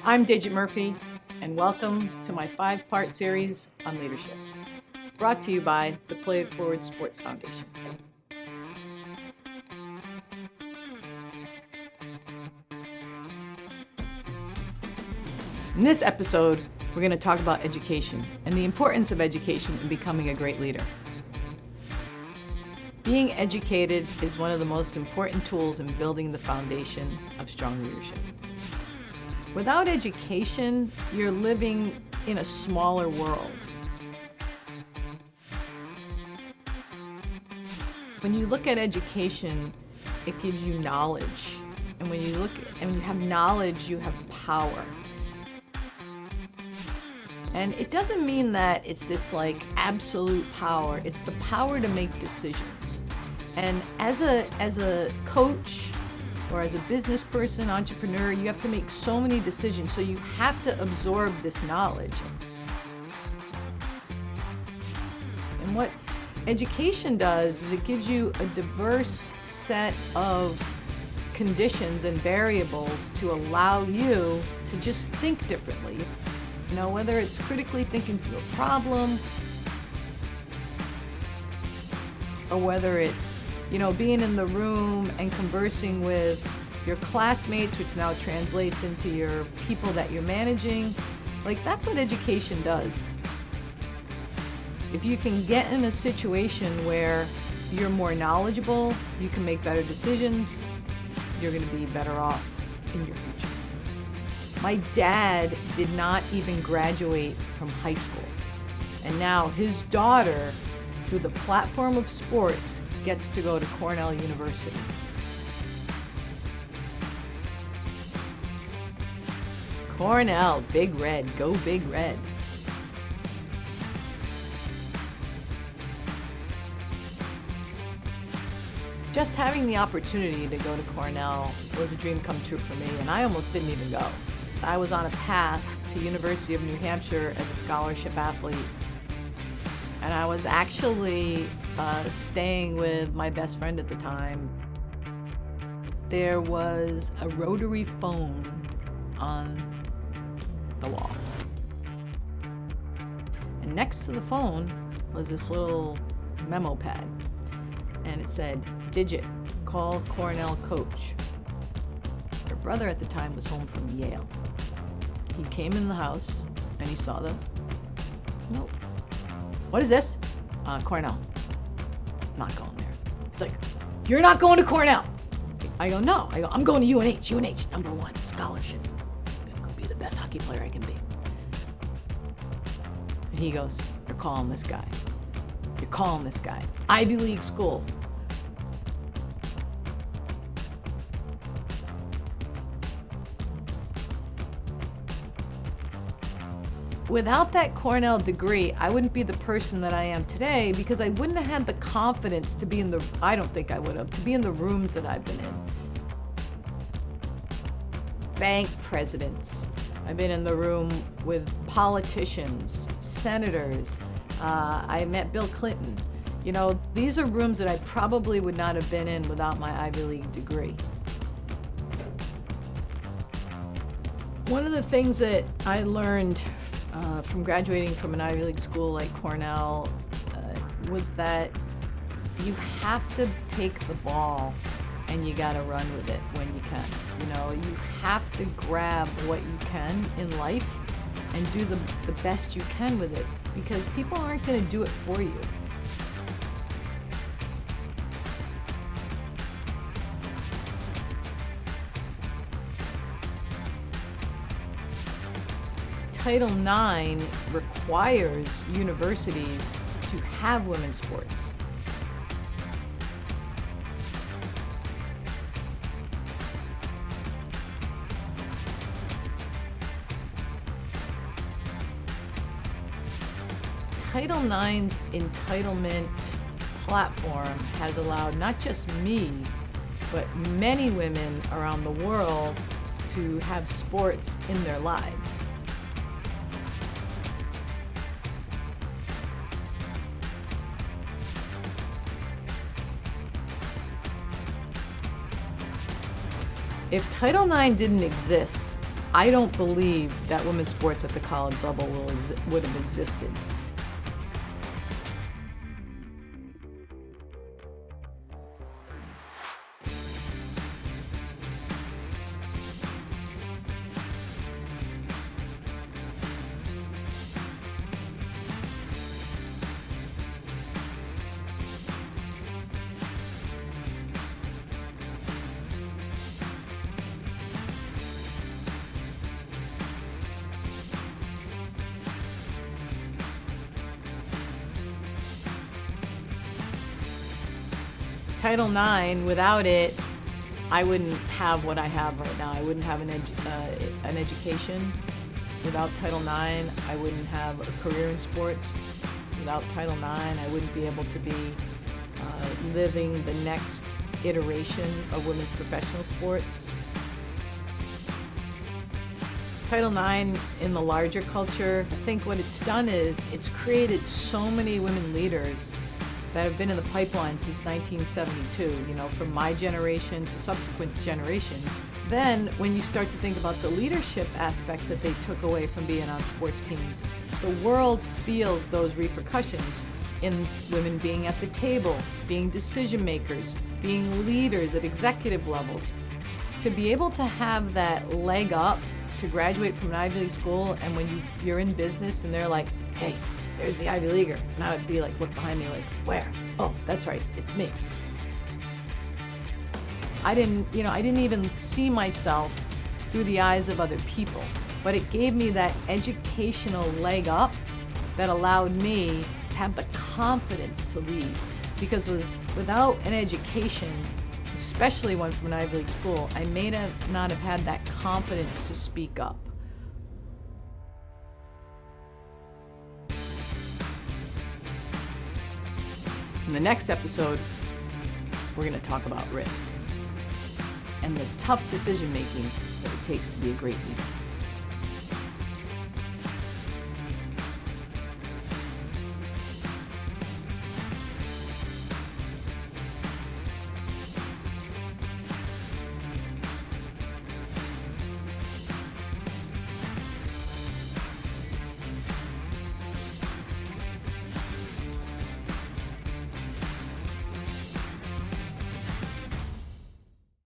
I'm Digit Murphy, and welcome to my 5-part series on leadership, brought to you by the Play It Forward Sports Foundation. In this episode, we're going to talk about education and the importance of education in becoming a great leader. Being educated is one of the most important tools in building the foundation of strong leadership. Without education, you're living in a smaller world. When you look at education, it gives you knowledge. And when you have knowledge, you have power. And it doesn't mean that it's this like absolute power. It's the power to make decisions. And as a coach or as a business person, entrepreneur, you have to make so many decisions. So you have to absorb this knowledge. And what education does is it gives you a diverse set of conditions and variables to allow you to just think differently. You know, whether it's critically thinking through a problem, or whether it's, you know, being in the room and conversing with your classmates, which now translates into your people that you're managing. Like, that's what education does. If you can get in a situation where you're more knowledgeable, you can make better decisions, you're going to be better off in your future. My dad did not even graduate from high school. And now his daughter, through the platform of sports, gets to go to Cornell University. Cornell, Big Red, go Big Red. Just having the opportunity to go to Cornell was a dream come true for me, and I almost didn't even go. I was on a path to University of New Hampshire as a scholarship athlete. And I was actually staying with my best friend at the time. There was a rotary phone on the wall. And next to the phone was this little memo pad. And it said, "Digit, call Cornell coach." Her brother at the time was home from Yale. He came in the house and he saw the note. "What is this?" Cornell. "I'm not going there." He's like, "You're not going to Cornell." I go, "No." I go, "I'm going to UNH. UNH, #1, scholarship. I'm gonna go be the best hockey player I can be." And he goes, "You're calling this guy. You're calling this guy. Ivy League school." Without that Cornell degree, I wouldn't be the person that I am today, because I wouldn't have had the confidence to be I don't think I would have, to be in the rooms that I've been in. Bank presidents. I've been in the room with politicians, senators. I met Bill Clinton. You know, these are rooms that I probably would not have been in without my Ivy League degree. One of the things that I learned from graduating from an Ivy League school like Cornell was that you have to take the ball and you gotta run with it when you can. You know, you have to grab what you can in life and do the best you can with it, because people aren't gonna do it for you. Title IX requires universities to have women's sports. Title IX's entitlement platform has allowed not just me, but many women around the world to have sports in their lives. If Title IX didn't exist, I don't believe that women's sports at the college level would have existed. Title IX, without it, I wouldn't have what I have right now. I wouldn't have an education. Without Title IX, I wouldn't have a career in sports. Without Title IX, I wouldn't be able to be living the next iteration of women's professional sports. Title IX in the larger culture, I think what it's done is it's created so many women leaders that have been in the pipeline since 1972, from my generation to subsequent generations. Then when you start to think about the leadership aspects that they took away from being on sports teams, the world feels those repercussions in women being at the table, being decision makers, being leaders at executive levels. To be able to have that leg up to graduate from an Ivy League school, and when you're in business and they're like, hey, there's the Ivy Leaguer. And I would be like, look behind me like, where? Oh, that's right, it's me. I didn't even see myself through the eyes of other people, but it gave me that educational leg up that allowed me to have the confidence to lead. Because without an education, especially one from an Ivy League school, I may not have had that confidence to speak up. In the next episode, we're going to talk about risk and the tough decision making that it takes to be a great leader.